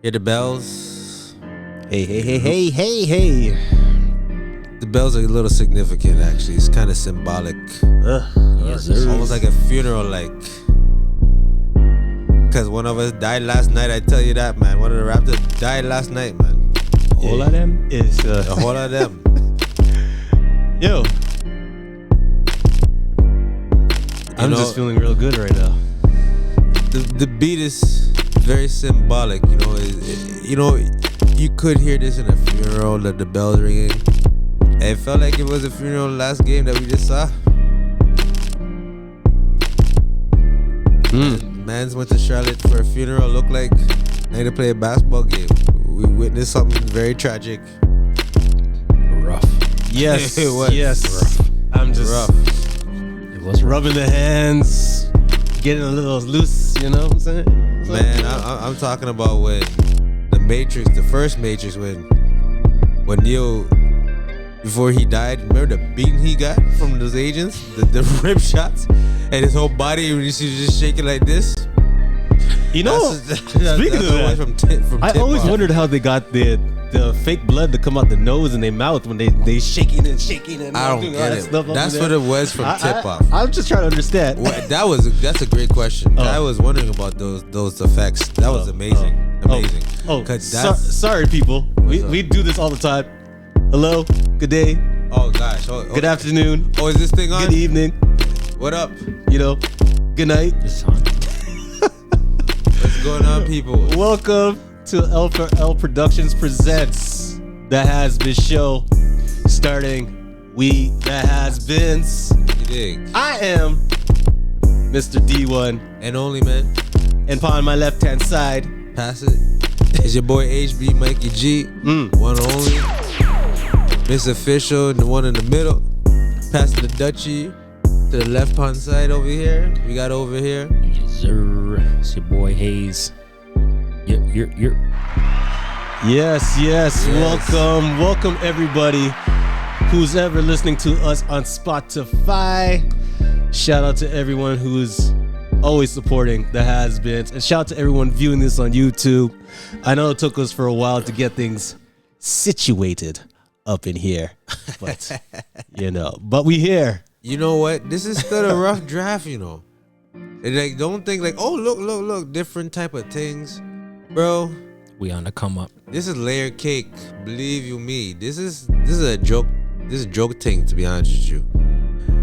Hear the bells? Hey. The bells are a little significant, actually. It's kind of symbolic. Yes, It's almost like a funeral, like. Because one of us died last night, I tell you that, man. One of the Raptors died last night, man. All of them is A whole lot of them. yo. I'm just feeling real good right now. The beat is very symbolic, you could hear this in a funeral, the bells ringing. It felt like it was a funeral last game that we just saw. Mans went to Charlotte for a funeral. Looked like they had to play a basketball game. We witnessed something very tragic. Rough. Yes, It was. yes. Rough. I'm just Rough. It was rough. rubbing the hands, getting a little loose. You know what I'm saying? Man, I'm talking about when the first Matrix, when Neo, before he died, remember the beating he got from those agents, the rip shots, and his whole body was just shaking like this. You know, speaking of that, I always wondered how they got the fake blood to come out the nose and their mouth when they shaking and I don't get it. That's what it was from tip off. I'm just trying to understand. That's a great question. I was wondering about those effects. That was amazing. Amazing. Sorry, people. We do this all the time. Hello. Good day. Oh gosh. Good afternoon. Oh, is this thing on? Good evening. What up? Good night. It's on. What's going on, people? Welcome to L Productions Presents The Has Been Show. Starting We The Has Beens. You dig? I am Mr. D1. And only, man. And upon my left hand side, Pass it. It's your boy HB Mikey G. One only. Miss Official and the one in the middle. Passing the Dutchie to the left hand side over here. We got over here. Yes, sir. It's your boy Hayes. You're. Yes. Welcome everybody who's ever listening to us on Spotify. Shout out to everyone who's always supporting the has-beens, and shout out to everyone viewing this on YouTube. I know it took us for a while to get things situated up in here, but but we here. You know what? This is still a rough draft, And like, don't think like, oh look, different type of things, bro. We on the come up. This is layer cake. Believe you me. This is a joke. This is a joke thing, to be honest with you.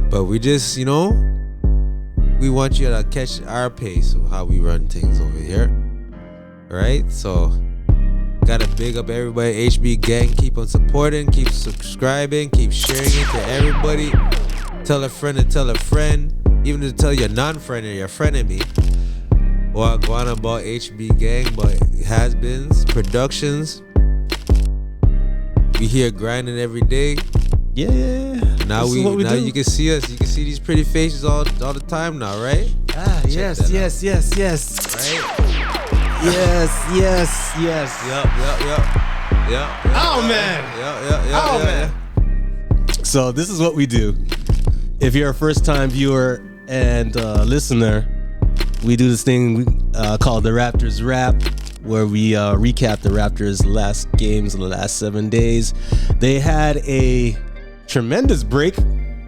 But we just, we want you to catch our pace of how we run things over here. Right? So, gotta big up everybody. HB gang, keep on supporting, keep subscribing, keep sharing it to everybody. Tell a friend and tell a friend. Even to tell your non-friend or your frenemy. Or go on about HB gang, but has-beens, productions. We here grinding every day. Yeah. Now you can see us. You can see these pretty faces all the time now, right? Yes. Right? Yes. Yep. Oh man. Yeah. So this is what we do. If you're a first-time viewer and listener, we do this thing called the Raptors Wrap, where we recap the Raptors' last games in the last 7 days. They had a tremendous break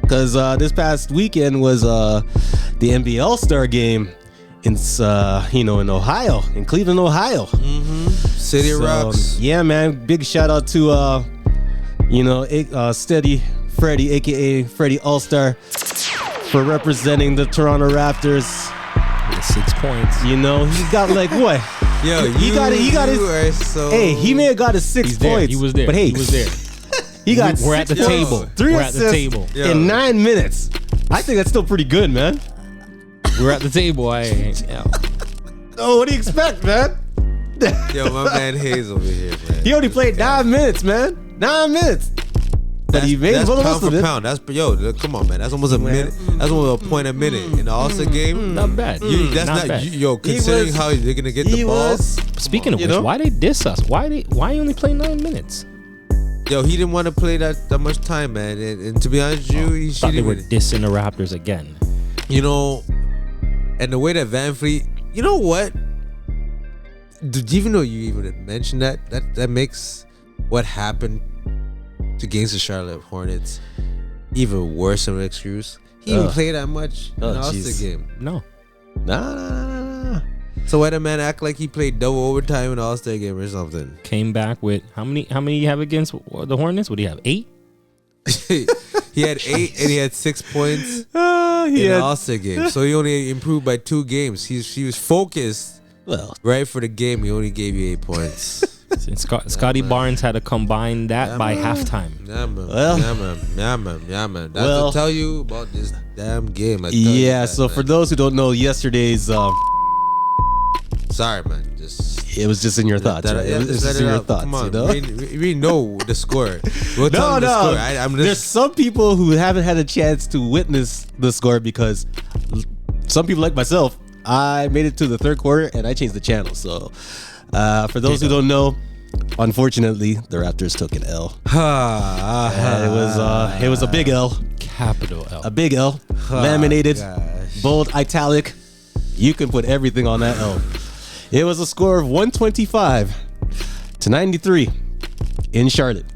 because this past weekend was the NBA All-Star game in Ohio, in Cleveland, Ohio. City rocks. Yeah, man. Big shout out to Steady Freddy, aka Freddy All-Star, for representing the Toronto Raptors. 6 points. He got like what? Yo, he got his. Hey, he may have got his 6 points. He was there. But hey, he was there. He got. We're at the table. 3 We're at the assists table. in 9 minutes. I think that's still pretty good, man. We're at the table. Oh, what do you expect, man? Yo, my man Hayes over here, man. He only played 9 minutes, man. 9 minutes. But he made that's the most pound of for it. pound. Come on, man. That's almost a minute. That's almost a point a minute in the All-Star game. Not bad. That's not bad. considering how they're gonna get the ball. Speaking of which, why they diss us? Why he only play 9 minutes? Yo, he didn't want to play that much time, man. And to be honest with you, he Thought they shouldn't were dissing the Raptors again. And the way that Van Fleet, you know what? even though you even mentioned that makes what happened against the Charlotte Hornets even worse of an excuse. He didn't play that much in the All-Star game. No. Nah. So why the man act like he played double overtime in the All-Star game or something? Came back with how many you have against the Hornets? What do you have? 8? He had 8 and he had 6 points in the All-Star game. So he only improved by 2 games. He was focused. Well, right for the game, he only gave you 8 points. Scotty Barnes had to combine that by halftime. Yeah, man. Well, Yeah, man. That's to tell you about this damn game. So for those who don't know, yesterday's sorry, man. It was just in your thoughts, right? It was just in your thoughts. Come on, you know? we know the score. We'll tell them the score. There's some people who haven't had a chance to witness the score because some people like myself, I made it to the third quarter and I changed the channel. So for those who don't know, unfortunately, the Raptors took an L. It was a big L. Capital L. A big L. Laminated, bold, italic. You can put everything on that L. It was a score of 125-93 in Charlotte.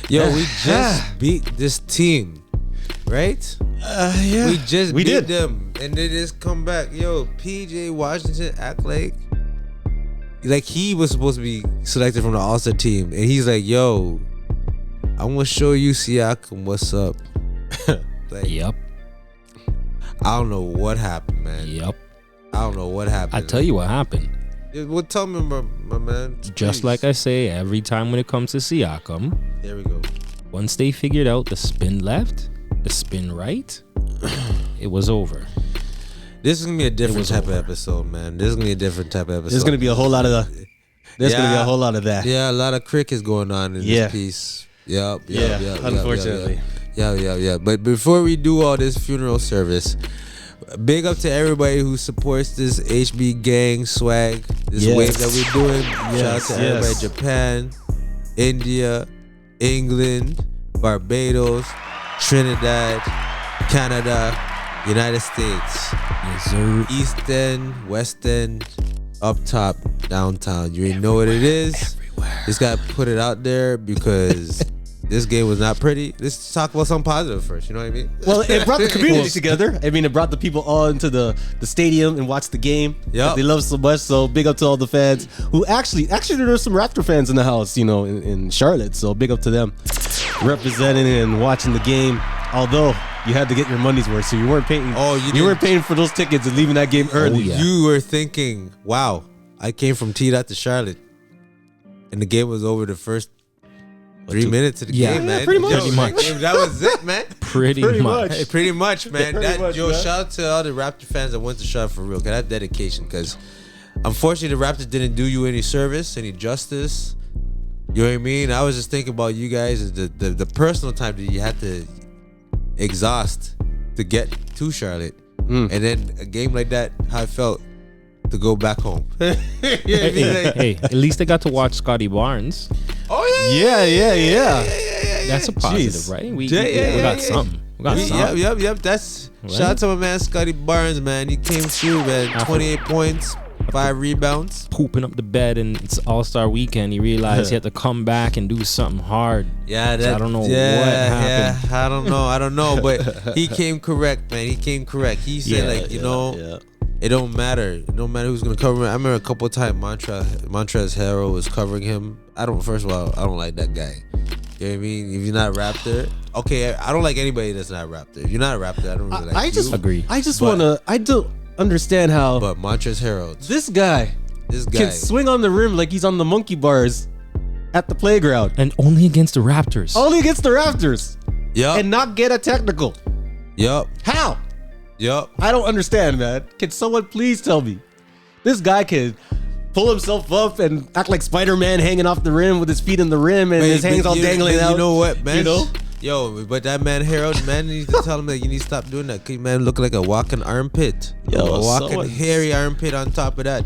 Yo, we just beat this team, right? Yeah. We just beat them, and they just come back. Yo, PJ Washington act like he was supposed to be selected from the All-Star team, and he's like, "Yo, I'm gonna show you, Siakam, what's up." Yep. I don't know what happened, man. Yep. I don't know what happened. I tell you what happened. Well, tell me, my man. Just like I say every time when it comes to Siakam. There we go. Once they figured out the spin left, the spin right, it was over. This is gonna be a different type of episode, man. This is gonna be a different type of episode. There's gonna be a whole lot of that. Yeah, a lot of crickets going on in this piece. Yep. Unfortunately. Yeah. But before we do all this funeral service, big up to everybody who supports this HB gang swag, this wave that we're doing. Shout out to everybody, Japan, India, England, Barbados, Trinidad, Canada, United States, East End, West End, up top, downtown. You already know what it is. Everywhere. Just gotta put it out there because this game was not pretty. Let's talk about something positive first. You know what I mean? Well, it brought the community together. I mean, it brought the people all into the stadium and watched the game that they love so much. So big up to all the fans who actually there's some Raptor fans in the house, you know, in Charlotte. So big up to them representing and watching the game. Although you had to get your money's worth, so you weren't paying. You weren't paying for those tickets and leaving that game early. You were thinking, "Wow, I came from T-Dot to Charlotte, and the game was over the first 3 minutes of the game, man." Pretty much. That was it, man. Pretty much, man. Shout out to all the Raptor fans that went to Charlotte for real. Cause that dedication. Because unfortunately, the Raptors didn't do you any service, any justice. You know what I mean? I was just thinking about you guys, the personal time that you had to exhaust to get to Charlotte, and then a game like that, how I felt to go back home. Hey, at least they got to watch Scotty Barnes. Oh Yeah. That's a positive, right? We got something. We got something. Yep. That's right? Shout out to my man Scotty Barnes, man. He came through, man. 28 points, 5 rebounds. Pooping up the bed, and it's All-Star weekend. He realized he had to come back and do something hard. Yeah, I don't know what happened. I don't know, but he came correct, man. He came correct. He said, it don't matter. It don't matter who's gonna cover him. I remember a couple of times Montrezl Harrell was covering him. First of all, I don't like that guy. You know what I mean? If you're not a Raptor, okay, I don't like anybody that's not a Raptor. If you're not a Raptor, I don't really like you. Agree. I don't understand how. But Montrezl Harrell, this guy can swing on the rim like he's on the monkey bars at the playground, and only against the Raptors. Yep. And not get a technical. Yep. How? Yep. I don't understand, man. Can someone please tell me? This guy can pull himself up and act like Spider-Man hanging off the rim with his feet in the rim and his hands all dangling out. You know what, man? You know? Yo, but that man Harold, man, you need to tell him that you need to stop doing that. Cause man look like a walking armpit. A walking hairy armpit on top of that.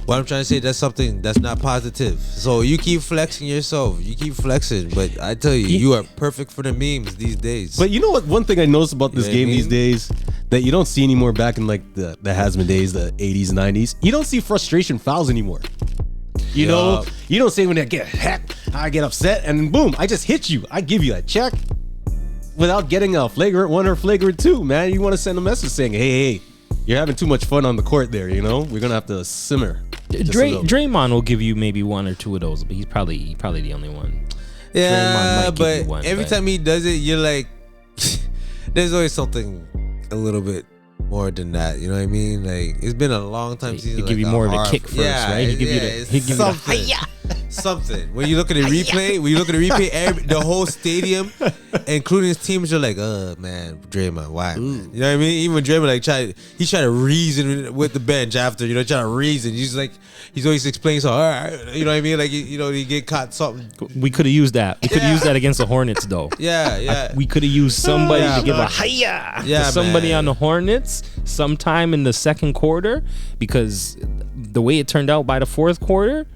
What I'm trying to say, that's something that's not positive. So you keep flexing yourself. You keep flexing. But I tell you, you are perfect for the memes these days. But you know what? One thing I noticed about this game these days, that you don't see anymore back in like the Hasman days, the 80s, 90s. You don't see frustration fouls anymore. You know, you don't say when I get hacked, I get upset, and boom, I just hit you. I give you a check without getting a flagrant 1 or flagrant 2, man. You want to send a message saying, hey, you're having too much fun on the court there, you know? We're going to have to simmer. Draymond will give you maybe 1 or 2 of those, but he's probably the only one. Yeah, but every time he does it, you're like, there's always something a little bit more than that. You know what I mean? Like, it's been a long time since he'll give you more of the kick first, right? He'll give you the something. When you look at the replay, the whole stadium, including his teams, are like, man, Draymond, why? Man? You know what I mean? Even when Draymond he's trying to reason with the bench after, you know, trying to reason. He's always explaining, so, all right, you know what I mean? Like, you know, he get caught something. We could have used that. We could have used that against the Hornets, though. Yeah. We could have used somebody to give a hiya to somebody on the Hornets sometime in the second quarter, because the way it turned out by the fourth quarter,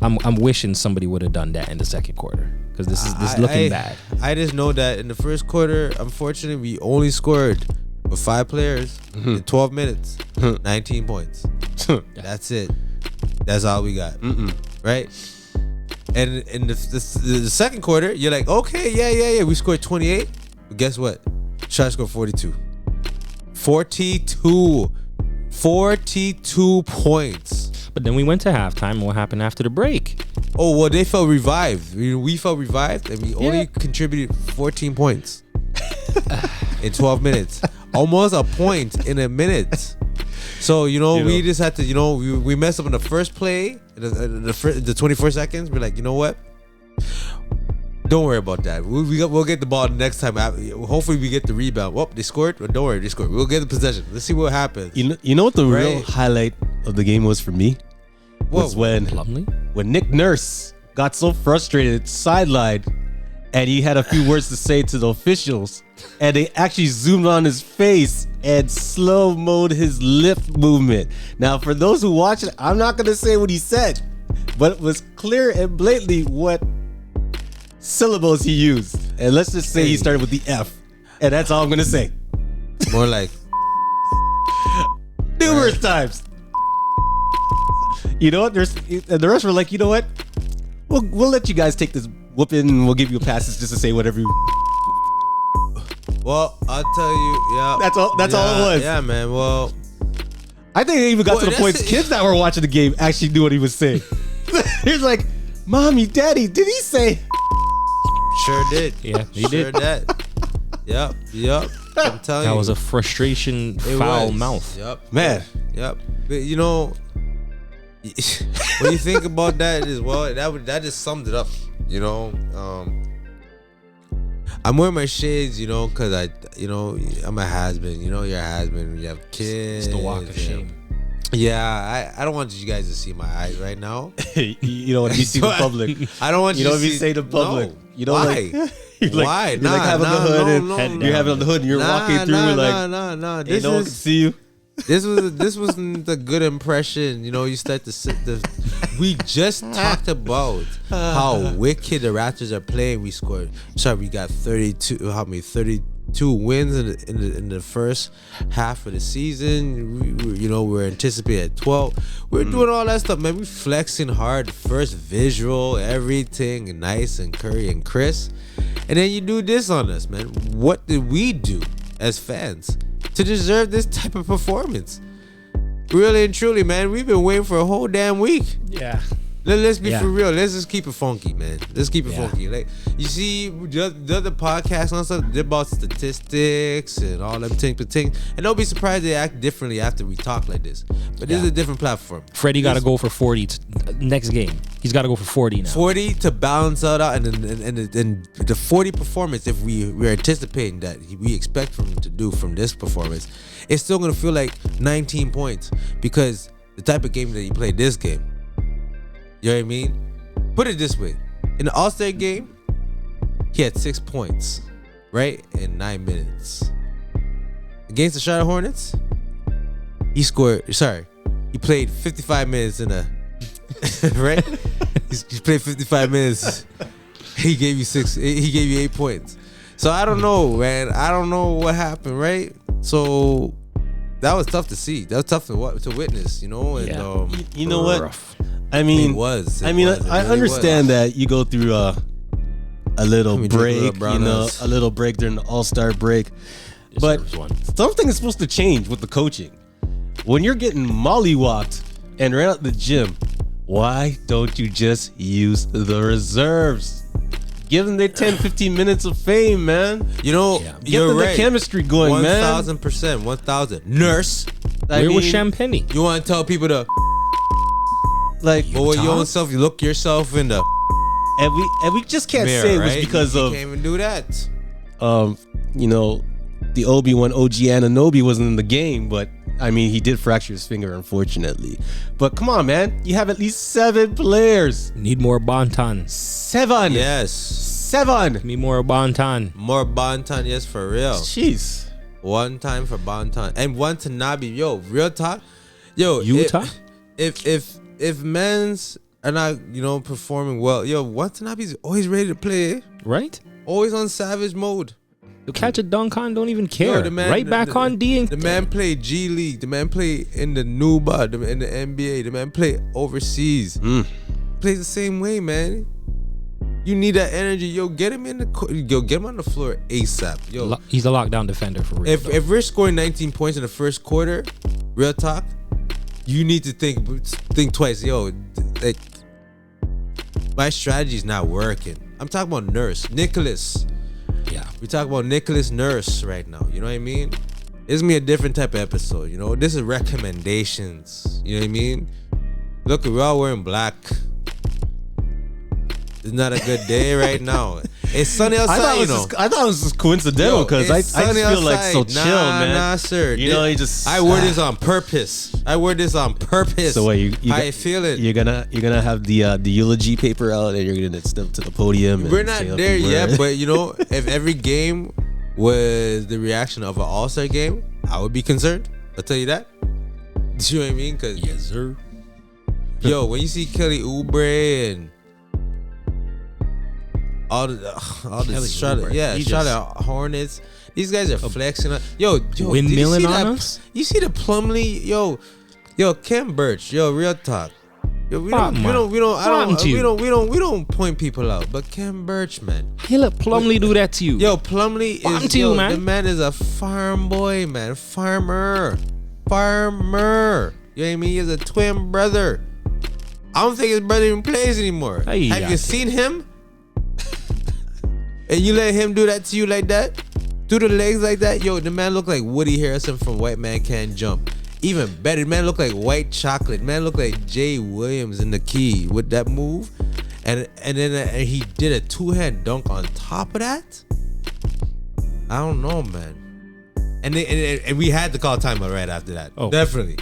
I'm wishing somebody would have done that in the second quarter, because this is looking bad. I just know that in the first quarter, unfortunately, we only scored with 5 players in 12 minutes, 19 points. That's it. That's all we got. Right? And in the second quarter, you're like, okay, yeah. We scored 28. But guess what? Shot scored 42. 42 points. But then we went to halftime. What happened after the break? Oh, well, they felt revived. We felt revived, and we only contributed 14 points in 12 minutes. Almost a point in a minute. So, you know, we just had to, you know, we messed up in the first play, the 24 seconds. We're like, you know what? Don't worry about that. We'll get the ball next time. Hopefully we get the rebound. They scored. Don't worry, they scored. We'll get the possession. Let's see what happens. You know what the real highlight of the game was for me? Was when Nick Nurse got so frustrated, sidelined, and he had a few words to say to the officials, and they actually zoomed on his face and slow-moed his lip movement. Now, for those who watch it, I'm not going to say what he said, but it was clear and blatantly what syllables he used. And let's just say he started with the F, and that's all I'm going to say. More like numerous times. You know what? The rest were like, you know what? We'll let you guys take this whooping, and we'll give you passes just to say whatever you. Well, I'll tell you, yeah. That's all it was. Yeah, man. Well, I think it even got to the point kids that were watching the game actually knew what he was saying. He was like, "Mommy, Daddy, did he say?" Sure did. Yeah, he sure did. Yep. I'm telling you. That was a frustration foul mouth. Yep. Man. Yep. But you know, when you think about that as well, that just summed it up. You know, I'm wearing my shades, you know, because I'm a has-been. You know, you're a has-been. You have kids. It's the walk of shame. Yeah, I don't want you guys to see my eyes right now. You know, when you see the public. I don't want you to see. You don't say the public. No. You know, why? Why? You're like having the hood, and you're having the hood, and you're walking through, like, no. No one can see you. This wasn't a good impression. You know, you start to sit we just talked about how wicked the Raptors are playing. We got 32 wins in the first half of the season. We're anticipating at 12. We're doing all that stuff, man. We flexing hard. First visual, everything nice and curry and crisp. And then you do this on us, man. What did we do as fans to deserve this type of performance? Really and truly, man, we've been waiting for a whole damn week. Yeah. Let's be for real. Let's just keep it funky, man. Let's keep it funky. Like, you see, the other podcasts and stuff, they're about statistics and all them ting. And don't be surprised they act differently after we talk like this. But this is a different platform. Freddie got to go for 40 next game. He's got to go for 40 now. 40 to balance it out, and the 40 performance, if we're anticipating that we expect from him to do from this performance, it's still going to feel like 19 points because the type of game that he played this game. You know what I mean? Put it this way. In the All-Star game, he had 6 points, right? In 9 minutes. Against the Charlotte Hornets, he played 55 minutes in a, right? He played 55 minutes. He gave you 8 points. So I don't know, man. I don't know what happened, right? So that was tough to see. That was tough to witness, you know. And you know what? I mean, I understand that you go through a little break, a little break during the All-Star break, but something is supposed to change with the coaching. When you're getting mollywopped and ran out the gym, why don't you just use the reserves? Give them their 10, 15 minutes of fame, man. You know, get them the chemistry going, man. 1,000%, 1,000. Nurse, where was Champagne? You want to tell people to like, but with your own self, you look yourself in the and we just can't mirror, say it was right? because you of can't even do that. You know, the Obi-Wan OG Anunoby wasn't in the game, but I mean, he did fracture his finger, unfortunately. But come on, man. You have at least 7 players. Need more Bonton. 7. Yes. 7. Need more Bonton. More Bonton, yes, for real. Jeez. One time for Bonton. And one to Nabi. Yo, real talk. Yo, Utah? If men's are not, you know, performing well, yo, Watanabe's always ready to play. Right? Always on savage mode. You catch a dunk on, don't even care. Yo, right back on D. The man play G League. The man play in the NUBA, in the NBA. The man play overseas. Plays the same way, man. You need that energy. Yo, get him in the get him on the floor ASAP. Yo, he's a lockdown defender for real. If we're scoring 19 points in the first quarter, real talk, you need to think twice. Yo, like, my strategy's not working. I'm talking about Nurse, Nicholas. Yeah, we talk about Nicholas Nurse right now. You know what I mean? It's gonna be a different type of episode. You know, this is recommendations. You know what I mean? Look, we're all wearing black. It's not a good day right now. It's sunny outside. I thought it was just coincidental because I just feel like so chill, man. Nah, sir. You know, I wore this on purpose. So what? How you feeling? You're gonna have the eulogy paper out and you're gonna step to the podium. We're not there yet, but you know, if every game was the reaction of an All-Star game, I would be concerned. I'll tell you that. Do you know what I mean? Cause yes, sir. Yo, when you see Kelly Oubre and all the Charlotte Hornets, these guys are flexing. Yo, windmilling on us. You see the Plumlee, yo, Ken Birch, yo, real talk. Yo, we don't point people out, but Ken Birch, man. He let Plumlee do that to you. Yo, Plumlee is man. The man is a farm boy, man, farmer. You know what I mean? He's a twin brother. I don't think his brother even plays anymore. Have you seen him? And you let him do that to you like that? Do the legs like that? Yo, the man look like Woody Harrelson from White Man Can't Jump. Even better, the man look like White Chocolate. Man look like Jay Williams in The Key with that move. And then he did a 2-hand dunk on top of that? I don't know, man. And we had to call timeout right after that. Oh, definitely.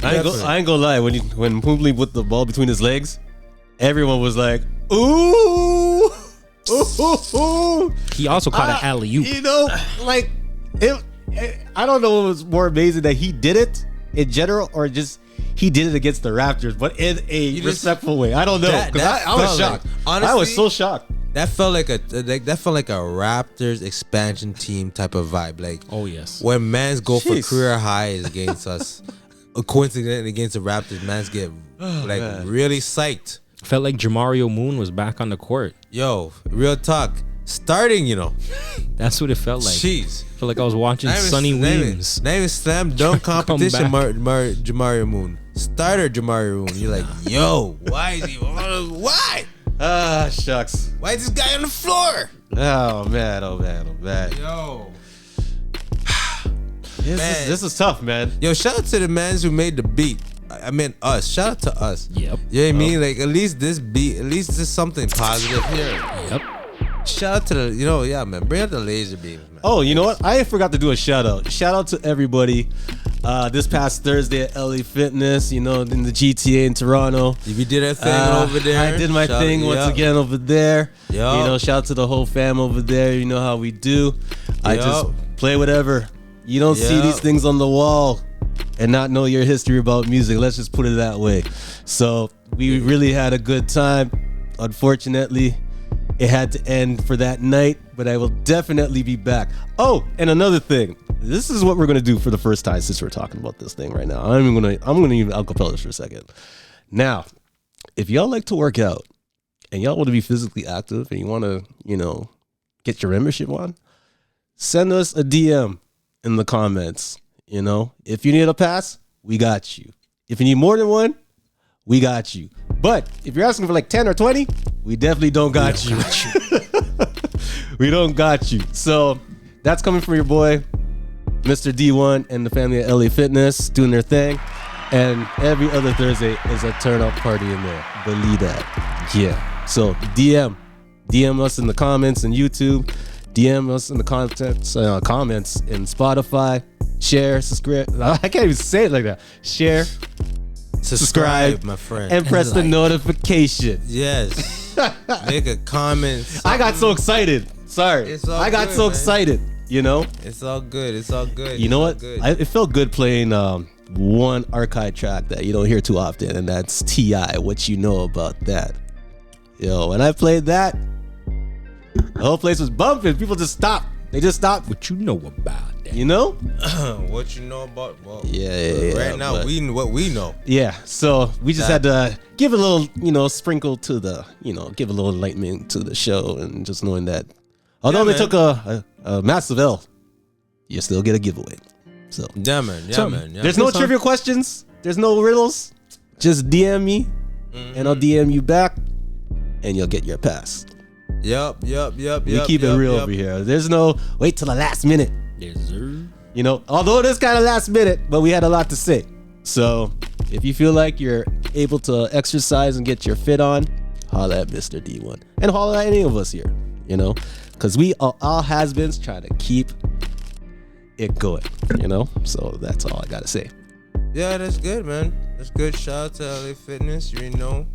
I ain't gonna lie. When Plumlee put the ball between his legs, everyone was like, ooh. He also caught an alley-oop. You know, like I don't know what was more amazing, that he did it in general or just he did it against the Raptors, but in a respectful way. I don't know, because I was shocked. Honestly, I was so shocked. That felt like a Raptors expansion team type of vibe. Like, oh yes, when mans go for career highs against us, coincidentally against the Raptors, mans get really psyched. Felt like Jamario Moon was back on the court. Yo, real talk. Starting, you know. That's what it felt like. Jeez. Felt like I was watching Sonny Weems. Not even slam dunk competition, Jamario Moon. Starter Jamario Moon. You're like, yo, why is he? Why? Shucks. Why is this guy on the floor? Oh, man. Yo. This is tough, man. Yo, shout out to the mans who made the beat. I mean us. Shout out to us. Yep. You know what I mean? Like, at least this beat, at least there's something positive here. Yep. Shout out to the, man. Bring out the laser beams, man. Oh, you know what? I forgot to do a shout out. Shout out to everybody. This past Thursday at LA Fitness, you know, in the GTA in Toronto. We did our thing over there. I did my thing once again over there. Yep. You know, shout out to the whole fam over there. You know how we do. I just play whatever. You don't see these things on the wall and not know your history about music. Let's just put it that way. So we really had a good time. Unfortunately, it had to end for that night, but I will definitely be back. Oh, and another thing. this is what we're gonna do for the first time since we're talking about this thing right now. I'm gonna even acapella this for a second. Now, if y'all like to work out and y'all want to be physically active and you want to, get your membership on, send us a DM in the comments. If you need a pass, we got you. If you need more than one, we got you. But if you're asking for like 10 or 20, we definitely don't got you. We don't got you. So that's coming from your boy, Mr. D1 and the family at LA Fitness doing their thing. And every other Thursday is a turn up party in there. Believe that. Yeah. So DM us in the comments in YouTube. DM us in the comments in Spotify. Share, subscribe. I can't even say it like that. Share, subscribe, my friend, and press the notification. Yes. Make a comment. I got so excited. Sorry. I got so excited. It's all good. It's all good. You know what? It felt good playing one archive track that you don't hear too often, and that's T.I. What You Know About That? When I played that, the whole place was bumping. People just stopped. They just stopped. What you know about that? What you know about? Well, yeah. Right now, we know what we know. Yeah. So we just had to give a little, sprinkle to the, give a little enlightenment to the show, and just knowing that, although they took a massive L, you still get a giveaway. So yeah, man. There's no trivia questions. There's no riddles. Just DM me, and I'll DM you back, and you'll get your pass. Yep. We keep it real over here. There's no wait till the last minute. Yes, sir. Although it is kind of last minute, but we had a lot to say. So if you feel like you're able to exercise and get your fit on, holla at Mr. D1 and holla at any of us here. Because we are all has-beens trying to keep it going. So that's all I gotta say. Yeah, that's good, man. That's good. Shout out to LA Fitness. You already know.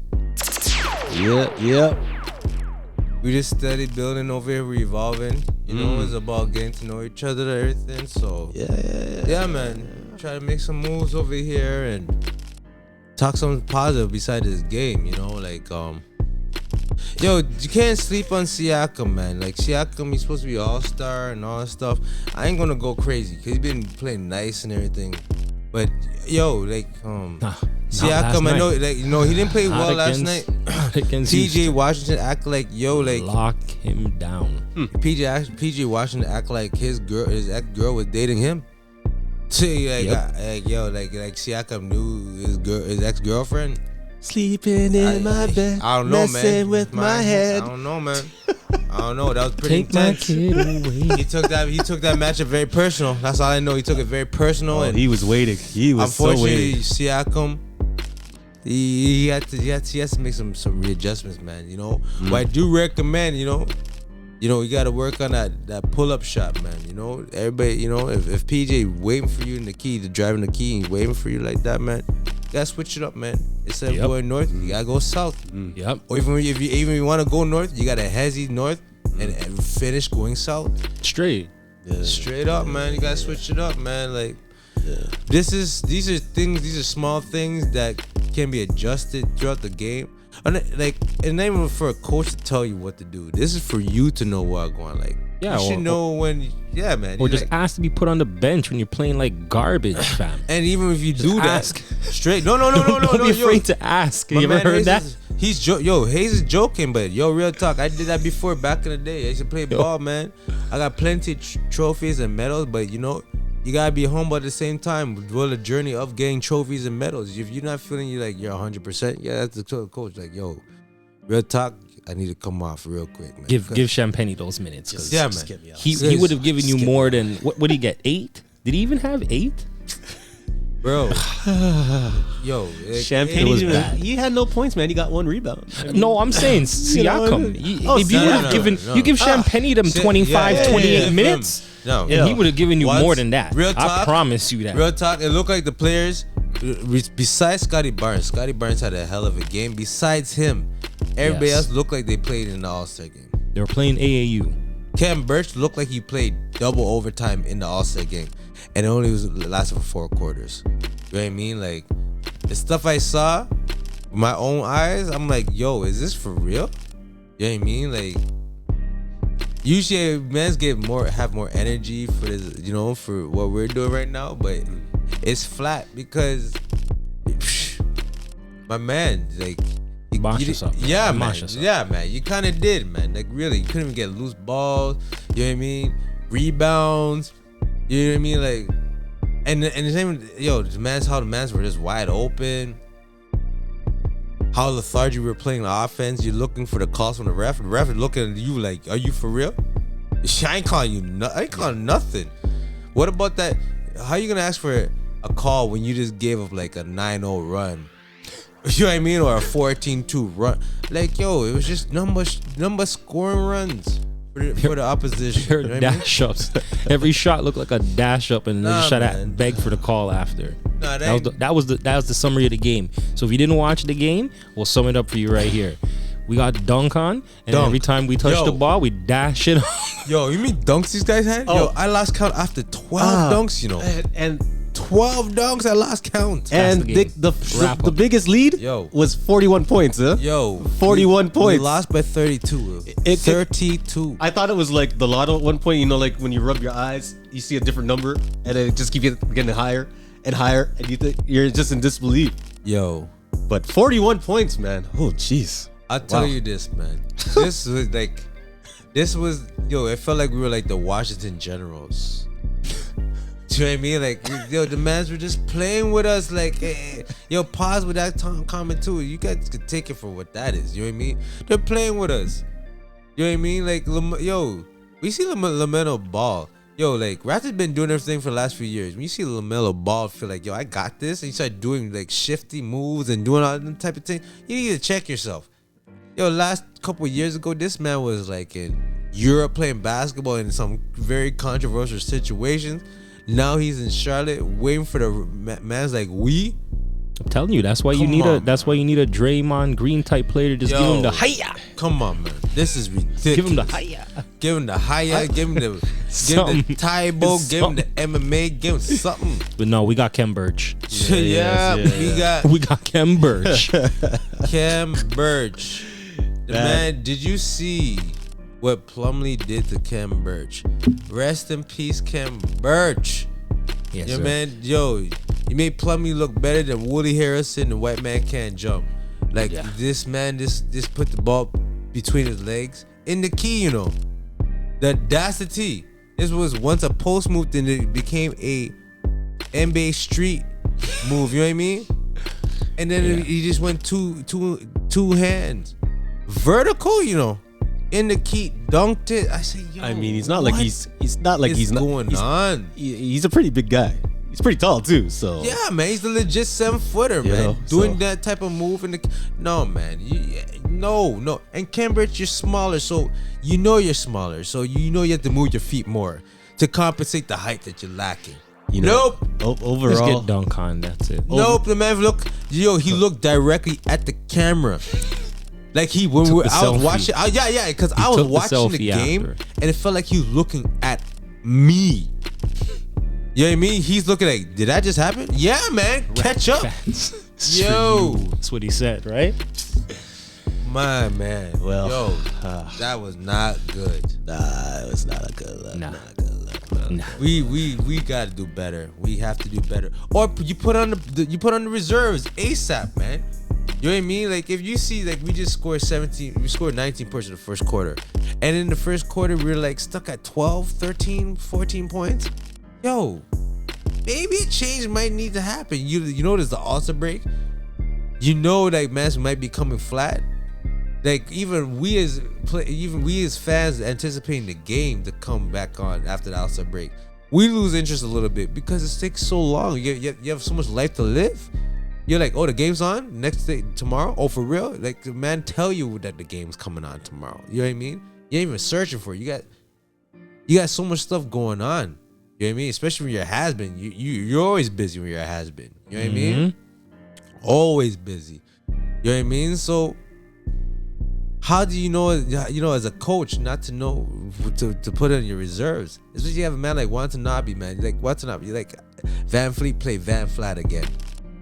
Yeah. We just steady building over here, we evolving. It's about getting to know each other and everything. So yeah, man. Try to make some moves over here and talk something positive besides this game. You can't sleep on Siakam, man. Like Siakam, he's supposed to be all-star and all that stuff. I ain't gonna go crazy because he's been playing nice and everything. But Siakam, I know, he didn't play well last night. PJ Washington act like lock him down. PJ Washington act like his ex girl was dating him. Siakam knew his ex girlfriend. Sleeping in my bed, I don't know, messing with my head. I don't know, man. I don't know. That was pretty intense. He took that matchup very personal. That's all I know. He took it very personal. And he was waiting. He was so waiting. Unfortunately, Siakam, he has to make some readjustments, man. But I do recommend, you got to work on that pull-up shot, man. Everybody, if PJ waiting for you in the key, driving the key and waiting for you like that, man, you gotta switch it up, man. Instead of going north, you gotta go south. Yep. Or if you want to go north, you gotta hezzy north and finish going south. Straight. Yeah. Straight up, man. You gotta switch it up, man. These are small things that can be adjusted throughout the game. And it's not even for a coach to tell you what to do. This is for you to know what's going. You should know when. Yeah, man. Or just ask to be put on the bench when you're playing like garbage, fam. And even if you do ask. that, straight. No. Don't be afraid to ask. You ever heard that? Hayes is joking, but real talk. I did that before back in the day. I used to play ball, man. I got plenty of trophies and medals, but you gotta be humble at the same time. Dwell the journey of getting trophies and medals. If you're not feeling you're 100%, that's the coach. Real talk. I need to come off real quick, man. Give Champagne those minutes. Yeah, man. He would have given you more than what did he get? 8? Did he even have 8? Bro, Champagne was bad. He had no points, man. He got 1 rebound. No, I'm saying Siakam. If you would have given, you give Champagne them 25, 28 minutes. No, he would have given you more than that. Real talk, I promise you that. Real talk. It looked like the players, besides Scotty Barnes had a hell of a game. Besides him, everybody else looked like they played in the All-Star game. They were playing AAU. Cam Birch looked like he played double overtime in the All-Star game, and it only lasted for 4 quarters. You know what I mean? The stuff I saw with my own eyes, I'm like, yo, is this for real? You know what I mean? Usually, men's have more energy for this, for what we're doing right now, but it's flat because my man, like, yeah, man, you kind of did, man. Like, really, you couldn't even get loose balls. You know what I mean? Rebounds. You know what I mean? Like, and the same, the mans were just wide open. How lethargic we were playing the offense. You're looking for the calls from the ref. The ref is looking at you like, are you for real? I ain't calling you. I ain't calling nothing. What about that? How you gonna ask for a call when you just gave up like a 9-0 run? You know what I mean? Or a 14-2 run? Like, it was just number scoring runs for the opposition. You know dash ups. Every shot looked like a dash up, and they just try to beg for the call after. Nah, that was the summary of the game. So if you didn't watch the game, we'll sum it up for you right here. We got dunk on, and every time we touch the ball, we dash it on. You mean dunks these guys had? I lost count after 12 dunks, and 12 dunks, I lost count. And the biggest lead was 41 points, huh? 41 points. We lost by 32. 32. I thought it was like the lotto at one point, like when you rub your eyes, you see a different number, and it just keeps getting higher and higher, and you're just in disbelief. But 41 points, man. Oh, jeez. I'll tell you this, man. This was it felt like we were like the Washington Generals. Do you know what I mean? Like, the mans were just playing with us. Like, hey, pause with that comment too. You guys could take it for what that is. You know what I mean? They're playing with us. You know what I mean? Like, we see LaMelo Ball. Like, Raptors been doing everything for the last few years. When you see LaMelo Ball feel like, I got this, and you start doing like shifty moves and doing all that type of thing, you need to check yourself. Last couple of years ago, this man was like in Europe playing basketball in some very controversial situations. Now he's in Charlotte waiting for the man's like we. I'm telling you, that's why you need a Draymond Green type player to just give him the hiya. Come on, man. This is ridiculous. Give him the hiya. Give him the hiya. Give him the Taibo. Give him the MMA. Give him something. But no, we got Kem Birch. We got Kem Birch. Kem Birch. Man, did you see what Plumlee did to Kem Birch? Rest in peace, Kem Birch. Yes, sir. Man, you made Plumlee look better than Woody Harrelson, the White Man Can't Jump. Like, this man just put the ball between his legs in the key, That's the T. This was once a post move, then it became a NBA street move, you know what I mean? And then he just went two hands. Vertical, in the key, dunked it. I say, I mean, he's not like he's going on. He's a pretty big guy. He's pretty tall too. So yeah, man, he's a legit 7-footer, man. Doing that type of move in the no, man, no. And Kem Birch, you're smaller, so you're smaller, so you have to move your feet more to compensate the height that you're lacking. Nope. Overall, just get dunk on. That's it. Nope. The man he looked directly at the camera. Like I was watching, because I was watching the game and it felt like he was looking at me. You know what I mean? He's looking like, did that just happen? Yeah, man, catch up. That's what he said, right? My man. Well, that was not good. Nah, it was not a good look. Nah. Not a good look. Nah. We got to do better. We have to do better. Or you put on the reserves ASAP, man. You know what I mean? Like, if you see, like, we scored 19 points in the first quarter. And in the first quarter, we were, like, stuck at 12, 13, 14 points. Maybe a change might need to happen. You know there's the All-Star break? Like, man might be coming flat. Like, even we as fans anticipating the game to come back on after the All-Star break, we lose interest a little bit because it takes so long. You have so much life to live. You're like, oh, the game's on next day, tomorrow? Oh, for real? Like, the man tell you that the game's coming on tomorrow. You know what I mean? You ain't even searching for it. You got so much stuff going on. You know what I mean? Especially when you're a has-been. You're always busy when you're a has-been. You know what I mean? Always busy. You know what I mean? So, how do you know, as a coach, not to know to put in your reserves? Especially you have a man like Watanabe, man. Like, Watanabe, like, Van Fleet play Van Flat again.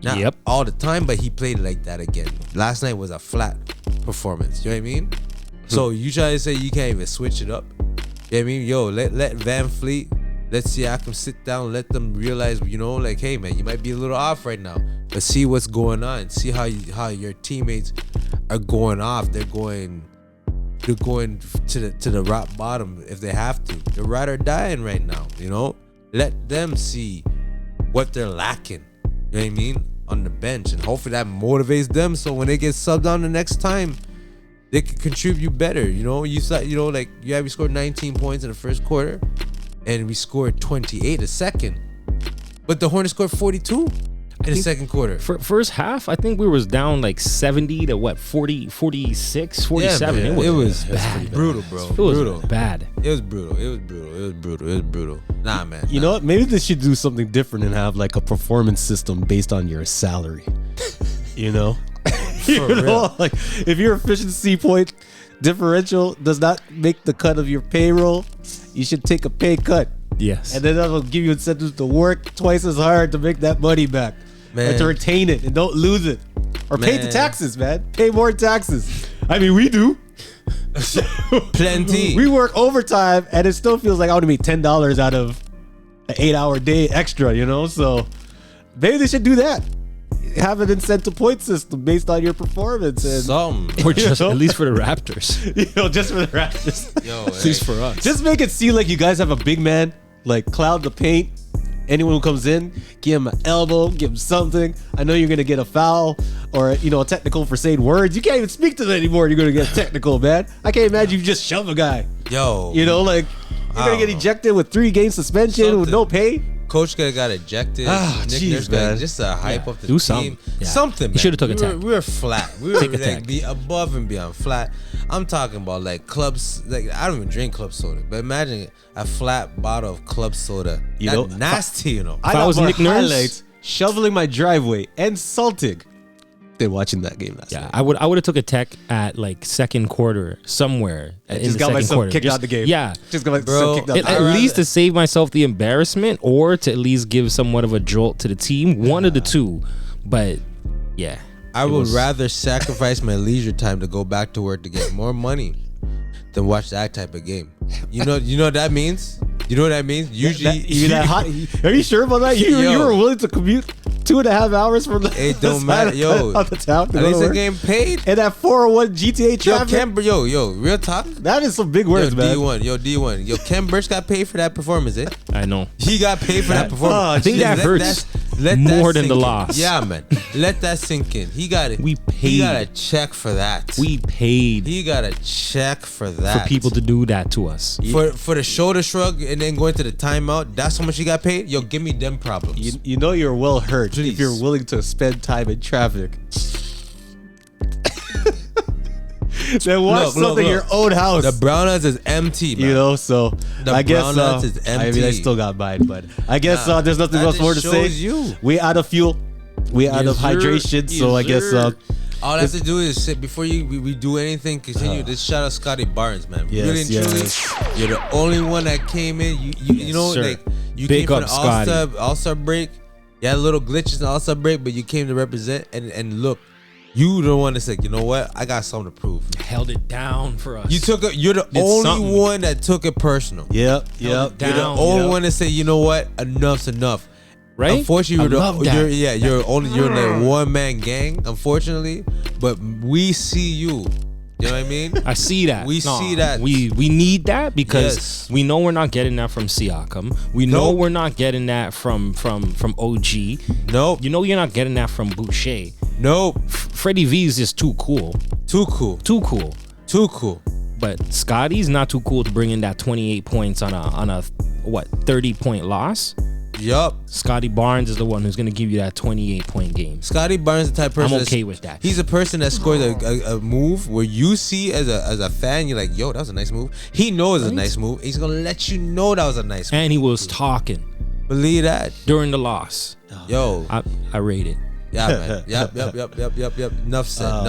Not all the time, but he played like that again. Last night was a flat performance. You know what I mean? So you try to say you can't even switch it up? You know what I mean? Yo, let Van Fleet, let Siakam sit down, let them realize, like, hey man, you might be a little off right now, but see what's going on. See how your teammates are going off. They're going to the rock bottom if they have to. They're ride or dying right now. Let them see what they're lacking. You know what I mean? On the bench, and hopefully that motivates them. So when they get subbed on the next time, they can contribute better. You saw, we scored 19 points in the first quarter, and we scored 28 a second. But the Hornets scored 42 in the second quarter. First half, I think we was down like 70 to 40, 46, 47. Yeah, it was bad. Brutal, bro. It was brutal. Bad. It was brutal. Nah, man. You know what? Maybe they should do something different and have like a performance system based on your salary. Like if your efficiency point differential does not make the cut of your payroll, you should take a pay cut. Yes. And then that will give you incentives to work twice as hard to make that money back. Man. Or to retain it and don't lose it. Or pay the taxes, man. Pay more taxes. I mean, we do. Plenty. We work overtime and it still feels like I want to make $10 out of an 8-hour day extra, So maybe they should do that. Have an incentive point system based on your performance, and or just at least for the Raptors. Just for the Raptors. At least for us. Just make it seem like you guys have a big man, like cloud the paint. Anyone who comes in, give him an elbow, give him something. I know you're gonna get a foul or a technical for saying words. You can't even speak to them anymore. You're gonna get technical, man. I can't imagine you just shove a guy. Yo, you're gonna get ejected with 3-game suspension with no pay. Coach got ejected. Nick Nurse got just to hype up the Do team. Yeah. Something, man. You should have took a tech. We were flat. We were be above and beyond flat. I'm talking about like clubs. Like I don't even drink club soda, but imagine a flat bottle of club soda. Nasty, I got was Nick Nurse shoveling my driveway and salting. Than watching that game last night. I would have took a tech at like second quarter somewhere. Just got myself kicked out the game. Yeah, just got myself kicked out. At least to save myself the embarrassment, or to at least give somewhat of a jolt to the team. One of the two, but yeah. I would rather sacrifice my leisure time to go back to work to get more money than watch that type of game. You know what that means? You know what that means? Usually, are you sure about that? You were willing to commute 2.5 hours from the it don't matter, yo. Out the town at least I'm getting paid. And that 401 GTA traffic. Yo, real talk. That is some big words, man. D1. Yo, Ken Burch got paid for that performance, eh? I know. He got paid for that performance. I think that hurts more than the loss. Yeah, man. Let that sink in. He got it. We paid. He got a check for that. We paid. He got a check for that. For people to do that to us. For the shoulder shrug and then going to the timeout, that's how much he got paid? Yo, give me them problems. You're well hurt if you're willing to spend time in traffic. Then watch something in your own house. The Browners is empty, man. So the I guess Browners is empty. I mean, I still got mine, but I guess there's nothing else more to say. We out of fuel. We out of hydration. So I guess all I have to do is sit before we do anything. Continue. Just shout out Scotty Barnes, man. Really and truly, you're the only one that came in. You came from the All-Star break. You had little glitches in the All-Star break, but you came to represent and look. You don't want to say, you know what? I got something to prove. Held it down for us. You're the only one that took it personal. Yep. You're the only one to say, you know what? Enough's enough. Right? Unfortunately, you're the one-man gang, unfortunately. But we see you. You know what I mean? I see that. We see that. We need that because we know we're not getting that from Siakam. We know we're not getting that from OG. Nope. You know you're not getting that from Boucher. Nope. Freddie V is just too cool. Too cool. But Scotty's not too cool to bring in that 28 points on a 30-point loss. Yup. Scotty Barnes is the one who's going to give you that 28-point game. Scotty Barnes is the type of person. I'm okay with that. He's a person that scores a move where you see as a fan, you're like, yo, that was a nice move. He knows it's a nice move. He's going to let you know that was a nice move. And he was talking. Believe that. During the loss. Yo. I rate it. Yeah, man. Yep. Enough said.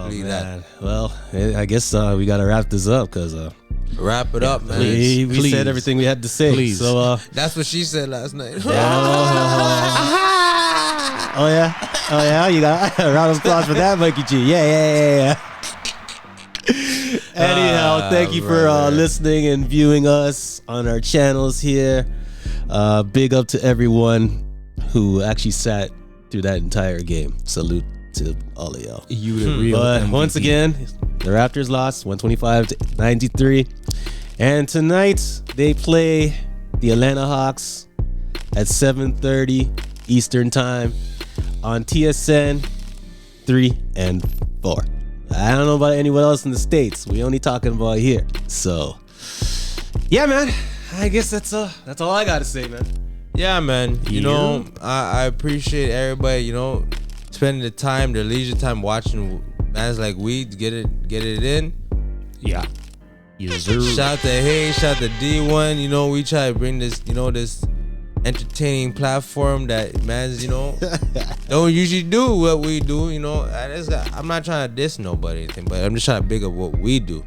Believe that. Well, I guess we got to wrap this up because... Wrap it up, man. We said everything we had to say. Please. So that's what she said last night. Oh yeah. You got a round of applause for that, Mikey G. Yeah. Anyhow, thank you for listening and viewing us on our channels here. Big up to everyone who actually sat through that entire game. Salute to all of y'all. You the real But MVP. once again, the Raptors lost 125-93. And tonight they play the Atlanta Hawks at 7:30 Eastern time on TSN 3 and 4. I don't know about anyone else in the States. We only talking about here. So, yeah, man. I guess that's all I got to say, man. Yeah, man. You know, I appreciate everybody, you know, spending the time, their leisure time watching mans like we to get it in. Yeah. Shout out to Hayes, shout out to D1. You know, we try to bring this, you know, this entertaining platform that mans, you know, don't usually do what we do. You know, I'm not trying to diss nobody or anything, but I'm just trying to big up what we do. You know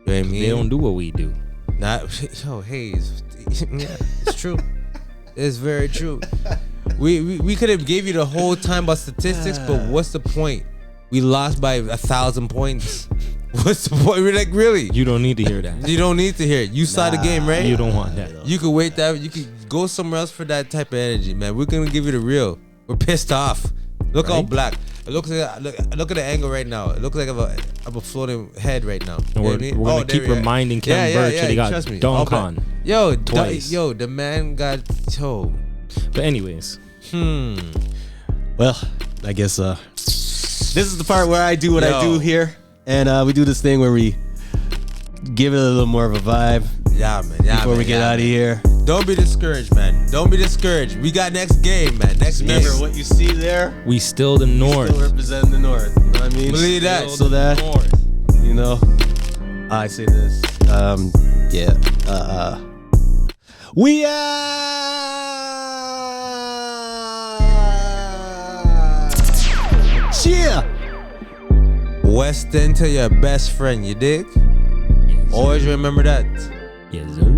what I mean? They don't do what we do. Yo, Hayes. Yeah, it's true. It's very true. We could have gave you the whole time about statistics, but what's the point? We lost by 1,000 points. What's the point? We're like, really? You don't need to hear that. You don't need to hear it. You saw the game, right? You don't want that. You could wait that. You could go somewhere else for that type of energy, man. We're gonna give you the real. We're pissed off. Look all black. It looks like look at the angle right now. It looks like I have a floating head right now. And we're gonna keep reminding Ken Birch that he got dunk on. Yo, twice. The man got toe. But anyways, well, I guess this is the part where I do what I do here, and we do this thing where we give it a little more of a vibe. Yeah, man. Yeah, before we get out of here. Don't be discouraged, man. Don't be discouraged. We got next game, man. Remember what you see there. We still the North. Still representing the North. You know what I mean? Believe that. So that North. You know, I say this. We cheer. West End to your best friend. You dig? Yes, always remember that. Yes, sir.